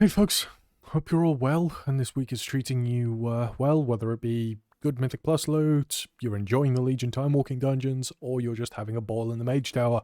Hey folks, hope you're all well and this week is treating you well, whether it be good Mythic Plus loot, you're enjoying the Legion Time Walking Dungeons, or you're just having a ball in the Mage Tower.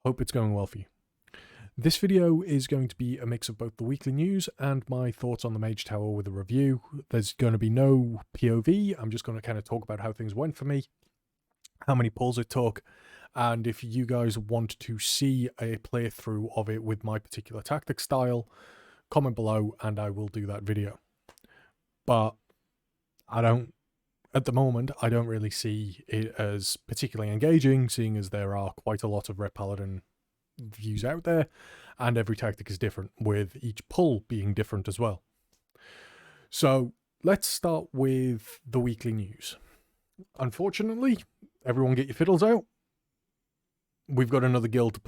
Hope it's going well for you. This video is going to be a mix of both the weekly news and my thoughts on the Mage Tower with a review. There's going to be no POV, I'm just going to kind of talk about how things went for me, how many pulls it took, and if you guys want to see a playthrough of it with my particular tactic style, comment below and I will do that video. But at the moment, I don't really see it as particularly engaging, seeing as there are quite a lot of Ret Paladin views out there, and every tactic is different, with each pull being different as well. So let's start with the weekly news. Unfortunately, everyone get your fiddles out. We've got another guild to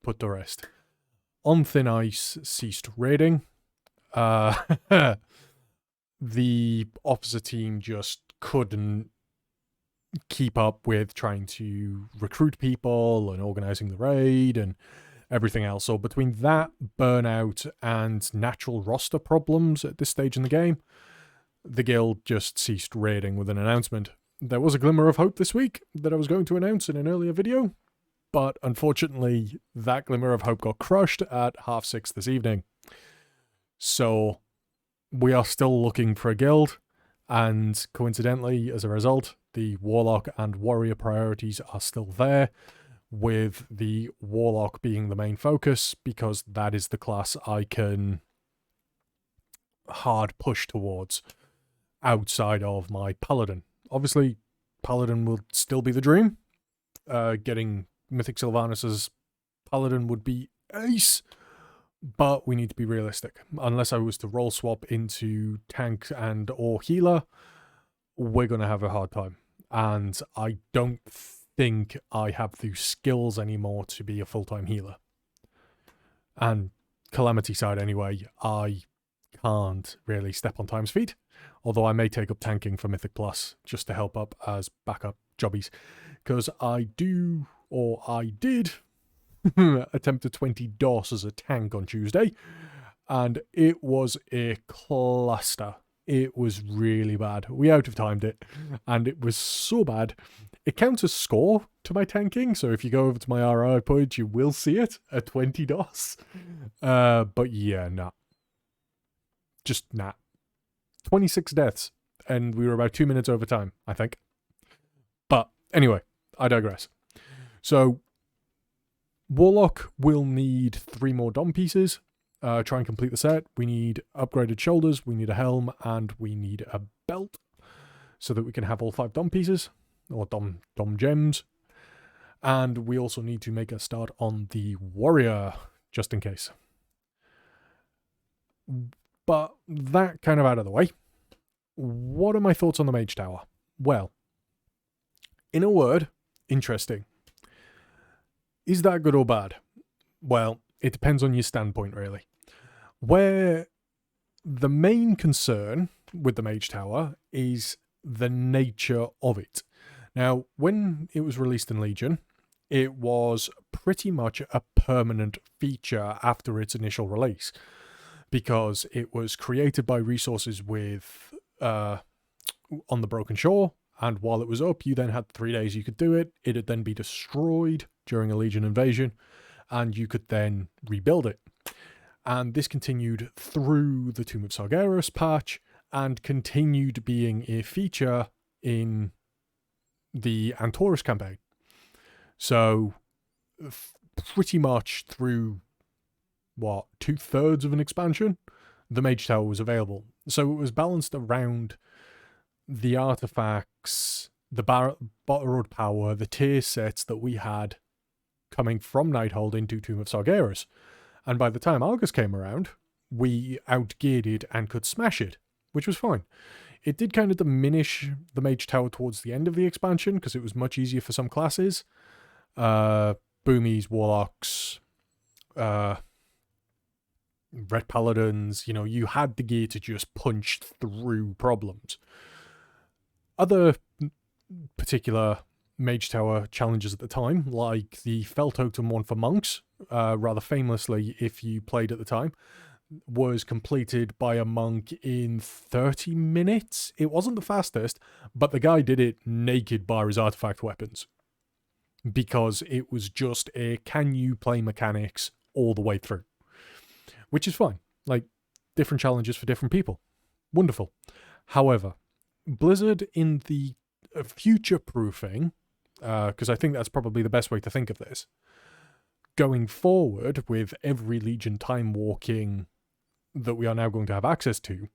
put to rest. On Thin Ice ceased raiding. The opposite team just couldn't keep up with trying to recruit people and organizing the raid and everything else. So between that, burnout, and natural roster problems at this stage in the game, the guild just ceased raiding with an announcement. There was a glimmer of hope this week that I was going to announce in an earlier video, but unfortunately, that glimmer of hope got crushed at 6:30 this evening. So we are still looking for a guild, and coincidentally, as a result, the Warlock and Warrior priorities are still there, with the Warlock being the main focus, because that is the class I can hard push towards outside of my Paladin. Obviously, Paladin will still be the dream. Getting Mythic Sylvanus's Paladin would be ace, but we need to be realistic. Unless I was to roll swap into tank and or healer, we're going to have a hard time. And I don't think I have the skills anymore to be a full-time healer. And Calamity side anyway, I can't really step on time's feet, although I may take up tanking for Mythic Plus just to help up as backup jobbies, because I did attempt a 20 DOS as a tank on Tuesday, and it was a cluster. It was really bad. We out of timed it, and it was so bad. It counts as score to my tanking, so if you go over to my RI page, you will see it, a 20 DOS. But yeah, nah. Just nah. 26 deaths, and we were about 2 minutes over time, I think. But anyway, I digress. So Warlock will need 3 more Dom pieces. Try and complete the set. We need upgraded shoulders, we need a helm, and we need a belt so that we can have all 5 Dom pieces, or Dom gems. And we also need to make a start on the Warrior, just in case. But that kind of out of the way, what are my thoughts on the Mage Tower? Well, in a word, interesting. Is that good or bad? Well, it depends on your standpoint, really. Where the main concern with the Mage Tower is the nature of it. Now, when it was released in Legion, it was pretty much a permanent feature after its initial release, because it was created by resources with on the Broken Shore, and while it was up, you then had 3 days you could do it. It'd then be destroyed during a Legion invasion, and you could then rebuild it. And this continued through the Tomb of Sargeras patch, and continued being a feature in the Antorus campaign. So, pretty much through, 2/3 of an expansion, the Mage Tower was available. So it was balanced around the artifacts, the borrowed power, the tier sets that we had coming from Nighthold into Tomb of Sargeras. And by the time Argus came around, we outgeared it and could smash it, which was fine. It did kind of diminish the Mage Tower towards the end of the expansion, because it was much easier for some classes. Boomies, Warlocks, Ret Paladins, you had the gear to just punch through problems. Other particular Mage Tower challenges at the time, like the Fel Totem one for monks, rather famously, if you played at the time, was completed by a monk in 30 minutes. It wasn't the fastest, but the guy did it naked by his artifact weapons. Because it was just a can you play mechanics all the way through. Which is fine. Like, different challenges for different people. Wonderful. However, Blizzard in the future-proofing, because I think that's probably the best way to think of this, going forward with every Legion time walking that we are now going to have access to,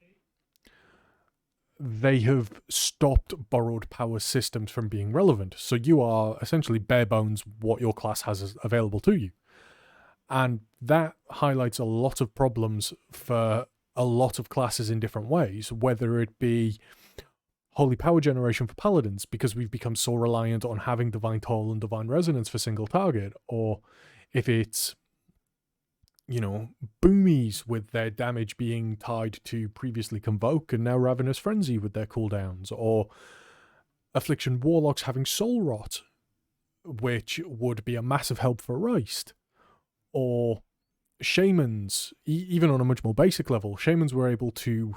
they have stopped borrowed power systems from being relevant. So you are essentially bare bones what your class has available to you. And that highlights a lot of problems for a lot of classes in different ways, whether it be holy power generation for paladins, because we've become so reliant on having divine toll and divine resonance for single target, or if it's, you know, boomies with their damage being tied to previously convoke and now ravenous frenzy with their cooldowns, or affliction warlocks having soul rot, which would be a massive help for Reist, or shamans, even on a much more basic level, shamans were able to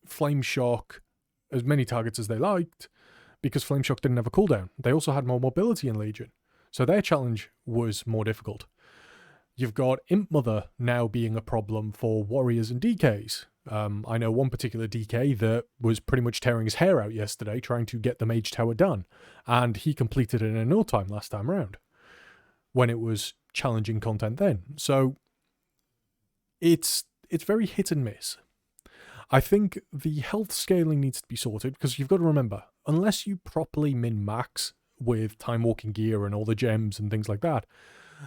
flame shock as many targets as they liked because flame shock didn't have a cooldown. They also had more mobility in Legion, so their challenge was more difficult. You've got Imp Mother now being a problem for warriors and DKs. I know one particular DK that was pretty much tearing his hair out yesterday trying to get the Mage Tower done, and he completed it in no time last time round when it was challenging content then. So it's very hit and miss. I think the health scaling needs to be sorted, because you've got to remember, unless you properly min-max with time walking gear and all the gems and things like that,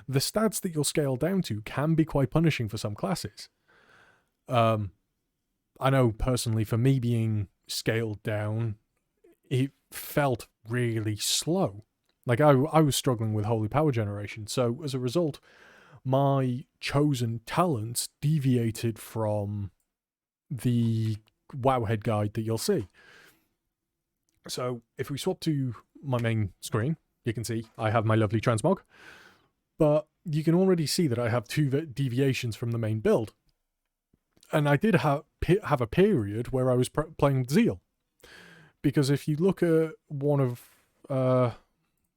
the stats that you'll scale down to can be quite punishing for some classes. I know personally for me being scaled down, it felt really slow. Like I was struggling with holy power generation, so as a result, my chosen talents deviated from the Wowhead guide that you'll see. So if we swap to my main screen, you can see I have my lovely transmog, but you can already see that I have two deviations from the main build. And I did have a period where I was playing with Zeal. Because if you look at one of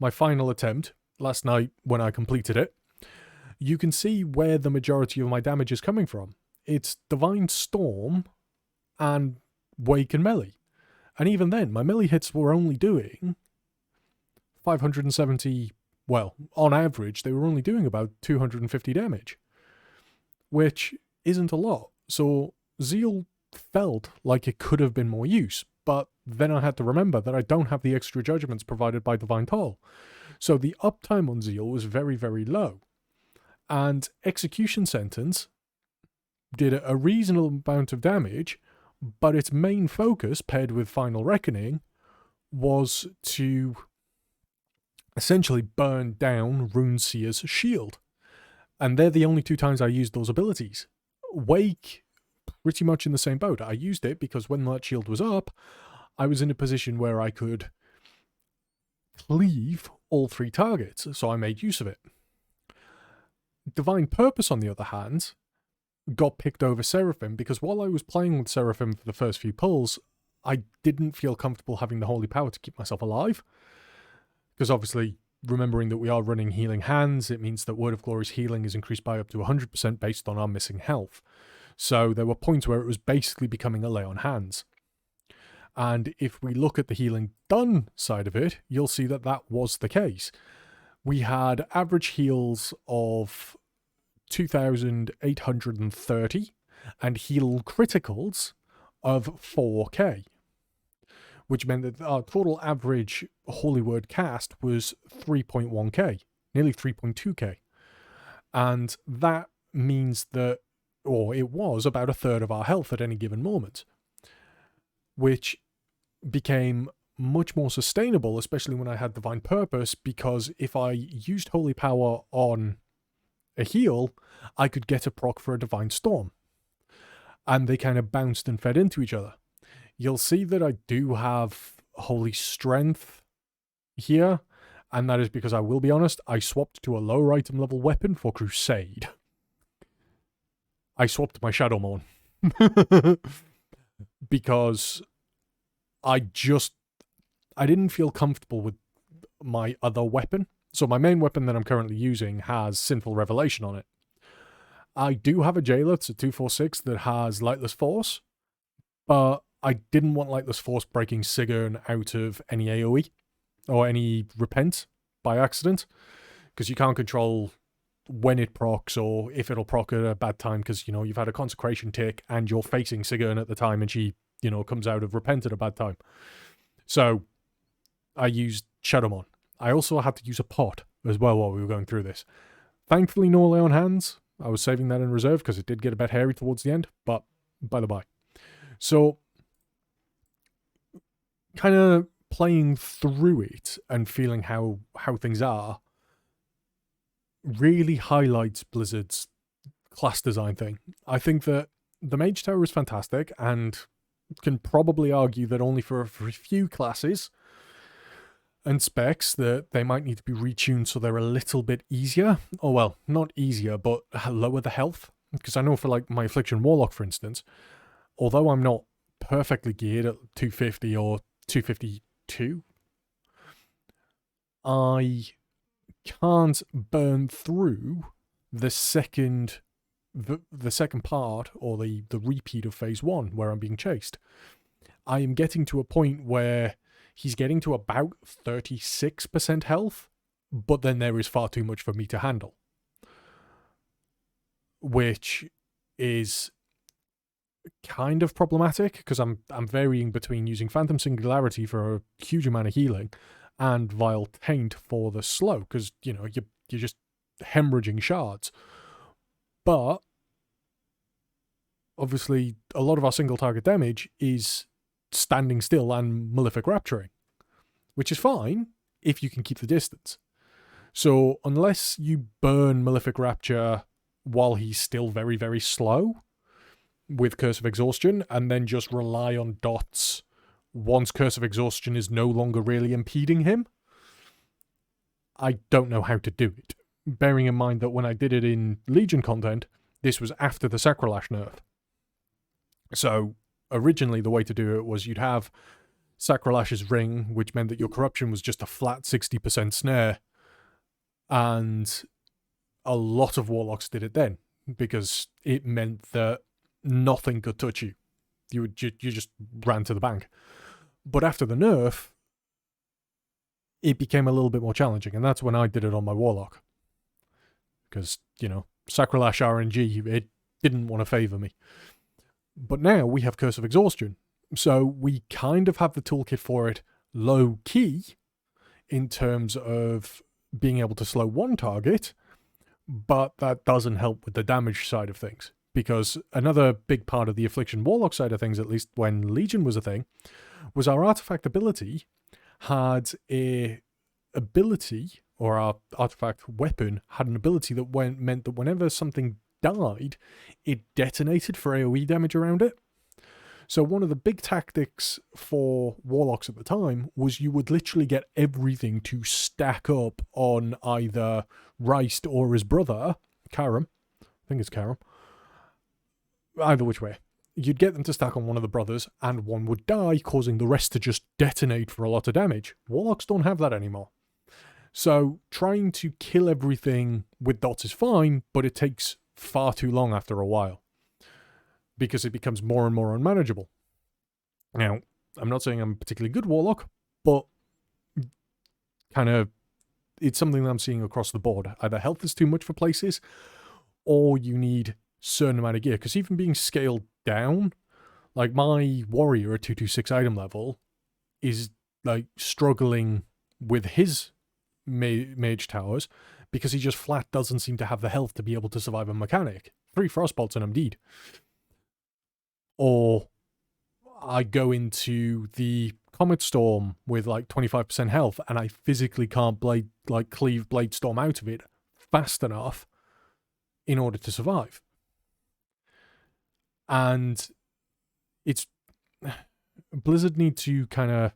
my final attempt last night when I completed it, you can see where the majority of my damage is coming from. It's Divine Storm and Wake and Melee. And even then, my melee hits were only doing 570, well, on average, they were only doing about 250 damage, which isn't a lot. So Zeal felt like it could have been more use, but then I had to remember that I don't have the extra judgments provided by Divine Toll. So the uptime on Zeal was very, very low. And Execution Sentence did a reasonable amount of damage, but its main focus, paired with Final Reckoning, was to essentially burn down Runeseer's shield. And they're the only two times I used those abilities. Wake, pretty much in the same boat. I used it because when that shield was up, I was in a position where I could cleave all three targets, so I made use of it. Divine Purpose, on the other hand, got picked over Seraphim because while I was playing with Seraphim for the first few pulls, I didn't feel comfortable having the Holy Power to keep myself alive. Because obviously, remembering that we are running Healing Hands, it means that Word of Glory's healing is increased by up to 100% based on our missing health. So there were points where it was basically becoming a lay on hands. And if we look at the healing done side of it, you'll see that that was the case. We had average heals of 2,830 and heal criticals of 4k, which meant that our total average Holy Word cast was 3.1k, nearly 3.2k. And that means that, or it was about a third of our health at any given moment, which became much more sustainable, especially when I had Divine Purpose, because if I used Holy Power on a heal, I could get a proc for a Divine Storm. And they kind of bounced and fed into each other. You'll see that I do have Holy Strength here, and that is because I will be honest, I swapped to a lower item level weapon for Crusade. I swapped my Shadowmourne. Because I didn't feel comfortable with my other weapon. So my main weapon that I'm currently using has Sinful Revelation on it. I do have a Jailer, it's a 246 that has Lightless Force, but I didn't want Lightless Force breaking Sigurn out of any AoE or any Repent by accident, because you can't control when it procs or if it'll proc at a bad time, because, you know, you've had a Consecration tick and you're facing Sigurn at the time and she, you know, comes out of Repent at a bad time. So I used Shadowmourne. I also had to use a pot as well while we were going through this. Thankfully, no Lay on Hands. I was saving that in reserve because it did get a bit hairy towards the end, but by the by. So, kind of playing through it and feeling how things are really highlights Blizzard's class design thing. I think that the Mage Tower is fantastic and can probably argue that only for a few classes and specs that they might need to be retuned so they're a little bit easier. Oh, well, not easier, but lower the health. Because I know for like my Affliction Warlock, for instance, although I'm not perfectly geared at 250 or 252, I can't burn through the second part or the repeat of phase 1 where I'm being chased. I am getting to a point where he's getting to about 36% health, but then there is far too much for me to handle, which is kind of problematic because I'm varying between using Phantom Singularity for a huge amount of healing and Vile Taint for the slow, because, you know, you're just hemorrhaging shards. But obviously a lot of our single target damage is standing still and Malefic Rapturing, which is fine if you can keep the distance. So unless you burn Malefic Rapture while he's still very, very slow with Curse of Exhaustion, and then just rely on dots once Curse of Exhaustion is no longer really impeding him, I don't know how to do it. Bearing in mind that when I did it in Legion content, this was after the Sacrolash nerf. So originally the way to do it was you'd have Sacrolash's ring, which meant that your corruption was just a flat 60% snare, and a lot of warlocks did it then because it meant that nothing could touch you. You just ran to the bank. But after the nerf, it became a little bit more challenging, and that's when I did it on my warlock, because, you know, Sacrolash RNG, it didn't want to favor me. But now we have Curse of Exhaustion, so we kind of have the toolkit for it low key in terms of being able to slow one target, but that doesn't help with the damage side of things, because another big part of the Affliction Warlock side of things, at least when Legion was a thing, was our artifact ability had a ability, or our artifact weapon had an ability that meant that whenever something died, it detonated for AoE damage around it. So one of the big tactics for warlocks at the time was you would literally get everything to stack up on either Reist or his brother, Karam. I think it's Karam. Either which way. You'd get them to stack on one of the brothers, and one would die, causing the rest to just detonate for a lot of damage. Warlocks don't have that anymore. So trying to kill everything with dots is fine, but it takes far too long after a while, because it becomes more and more unmanageable. Now, I'm not saying I'm a particularly good warlock, but kind of, it's something that I'm seeing across the board. Either health is too much for places, or you need certain amount of gear, because even being scaled down, like my warrior at 226 item level is like struggling with his mage towers because he just flat doesn't seem to have the health to be able to survive a mechanic. 3 frostbolts and I'm dead. Or I go into the Comet Storm with like 25% health and I physically can't cleave Blade Storm out of it fast enough in order to survive. And it's Blizzard need to kind of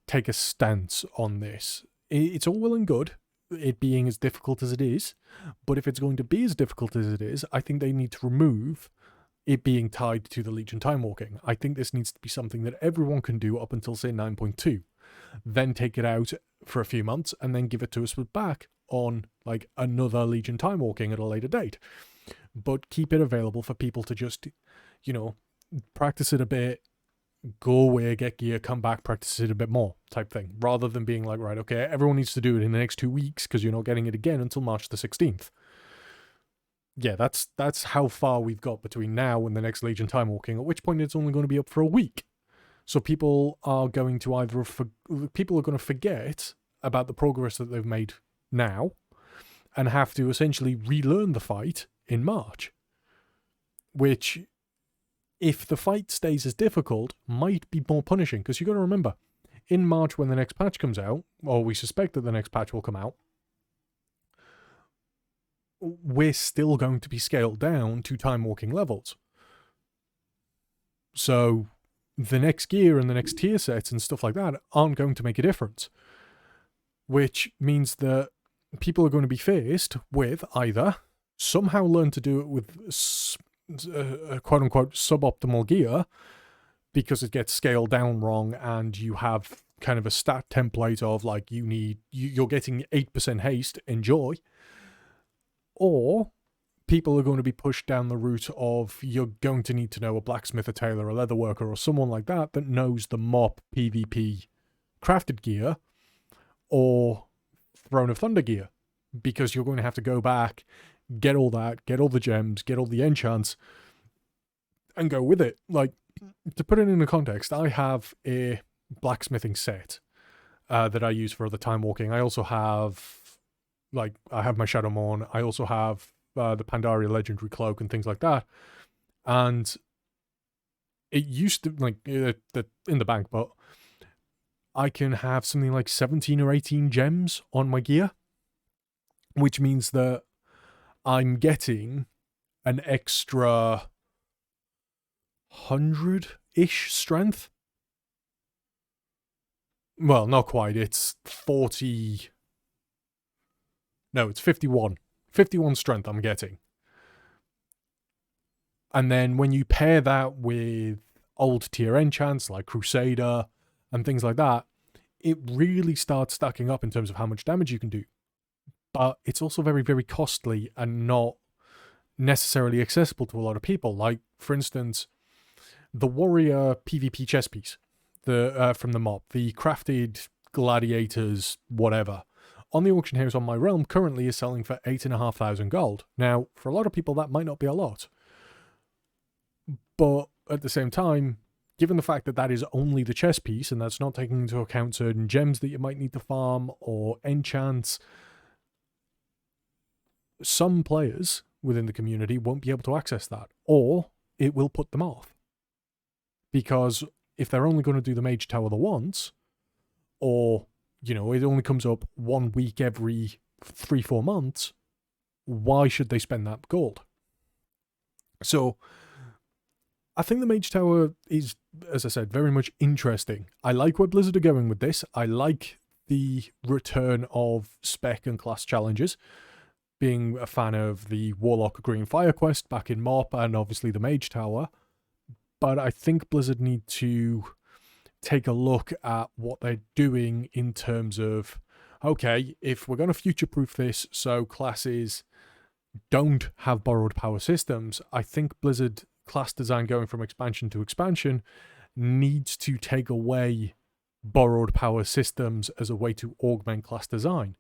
take a stance on this. It's all well and good it being as difficult as it is. But if it's going to be as difficult as it is, I think they need to remove it being tied to the Legion time walking. I think this needs to be something that everyone can do up until, say, 9.2. Then take it out for a few months and then give it to us back on like another Legion time walking at a later date. But keep it available for people to just, practice it a bit, go away, get gear, come back, practice it a bit more type thing, rather than being like, right, okay, everyone needs to do it in the next 2 weeks because you're not getting it again until March the 16th. Yeah, that's how far we've got between now and the next Legion time walking, at which point it's only going to be up for a week. So people are going to forget about the progress that they've made now and have to essentially relearn the fight in March, which, if the fight stays as difficult, might be more punishing, because you've got to remember, in March when the next patch comes out, or we suspect that the next patch will come out, we're still going to be scaled down to time walking levels. So the next gear and the next tier sets and stuff like that aren't going to make a difference, which means that people are going to be faced with either somehow learn to do it with quote-unquote suboptimal gear because it gets scaled down wrong, and you have kind of a stat template of like you're getting 8% haste, enjoy. Or people are going to be pushed down the route of you're going to need to know a blacksmith, a tailor, a leatherworker, or someone like that knows the mop PvP crafted gear or Throne of Thunder gear, because you're going to have to go back, get all that, get all the gems, get all the enchants, and go with it. Like, to put it in a context, I have a blacksmithing set that I use for the time walking. I also have, I have my Shadow Morn. I also have the Pandaria Legendary Cloak and things like that. And it used to, in the bank, but I can have something like 17 or 18 gems on my gear, which means that I'm getting an extra 100-ish strength. Well, not quite. It's 40... No, it's 51. 51 strength I'm getting. And then when you pair that with old tier enchants like Crusader and things like that, it really starts stacking up in terms of how much damage you can do. But it's also very, very costly and not necessarily accessible to a lot of people. Like, for instance, the Warrior PvP chess piece from the mob, the crafted gladiators, whatever, on the auction house on my realm currently is selling for 8,500 gold. Now, for a lot of people, that might not be a lot. But at the same time, given the fact that that is only the chess piece, and that's not taking into account certain gems that you might need to farm or enchants, some players within the community won't be able to access that, or it will put them off. Because if they're only going to do the Mage Tower the once, or it only comes up 1 week every 3-4 months, why should they spend that gold? So, I think the Mage Tower is, as I said, very much interesting. I like where Blizzard are going with this. I like the return of spec and class challenges. Being a fan of the Warlock Green Fire quest back in MoP, and obviously the Mage Tower. But I think Blizzard need to take a look at what they're doing in terms of, okay, if we're going to future-proof this so classes don't have borrowed power systems, I think Blizzard class design going from expansion to expansion needs to take away borrowed power systems as a way to augment class design.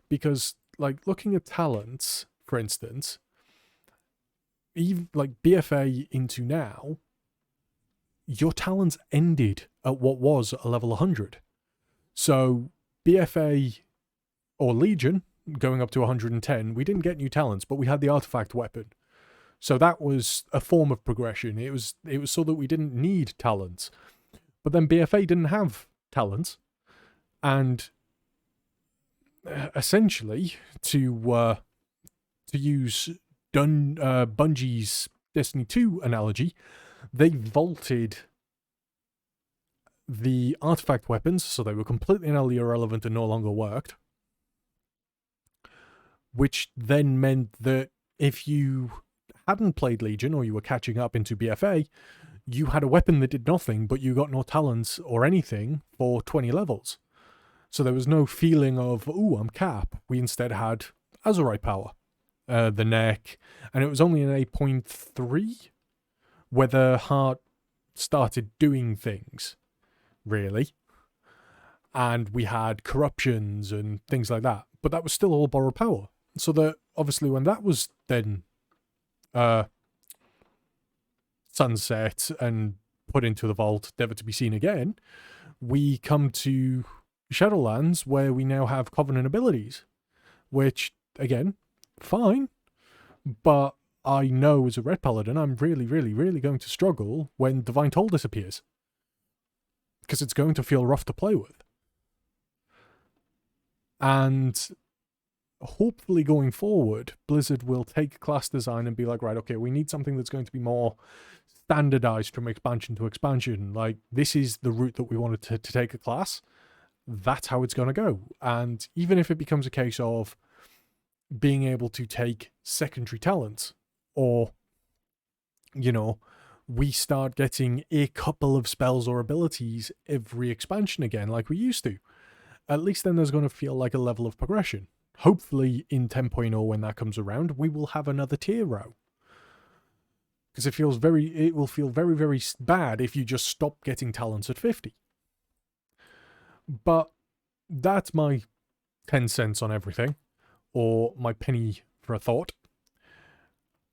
Because, looking at talents, for instance, even BFA into now, your talents ended at what was a level 100. So BFA or Legion going up to 110, we didn't get new talents, but we had the artifact weapon. So that was a form of progression. It was so that we didn't need talents. But then BFA didn't have talents, and essentially to use Bungie's Destiny 2 analogy, they vaulted the artifact weapons, so they were completely and utterly irrelevant and no longer worked. which then meant that if you hadn't played Legion or you were catching up into BFA, you had a weapon that did nothing, but you got no talents or anything for 20 levels. So there was no feeling of, ooh, I'm cap. We instead had Azurite power, the neck, and it was only in 8.3 where the heart started doing things, really. And we had corruptions and things like that. But that was still all borrowed power. So that, obviously, when that was then sunset and put into the vault, never to be seen again, we come to Shadowlands, where we now have Covenant abilities, which, again, fine, but I know as a Ret Paladin, I'm really, really, really going to struggle when Divine Toll disappears, because it's going to feel rough to play with. And hopefully going forward, Blizzard will take class design and be like, right, okay, we need something that's going to be more standardized from expansion to expansion. Like, this is the route that we wanted to take a class. That's how it's going to go. And even if it becomes a case of being able to take secondary talents, or, you know, we start getting a couple of spells or abilities every expansion again, like we used to, at least then there's going to feel like a level of progression. Hopefully in 10.0, when that comes around, we will have another tier row. Because it will feel very, very bad if you just stop getting talents at 50. But that's my 10 cents on everything, or my penny for a thought.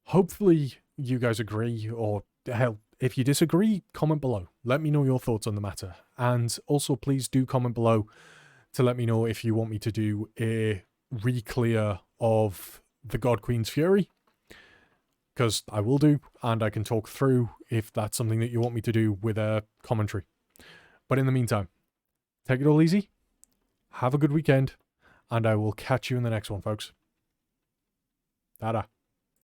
Hopefully you guys agree, or hell, if you disagree, comment below. Let me know your thoughts on the matter. And also please do comment below to let me know if you want me to do a re-clear of the God Queen's Fury, because I will do, and I can talk through if that's something that you want me to do with a commentary. But in the meantime, take it all easy, have a good weekend, and I will catch you in the next one, folks. Ta-da.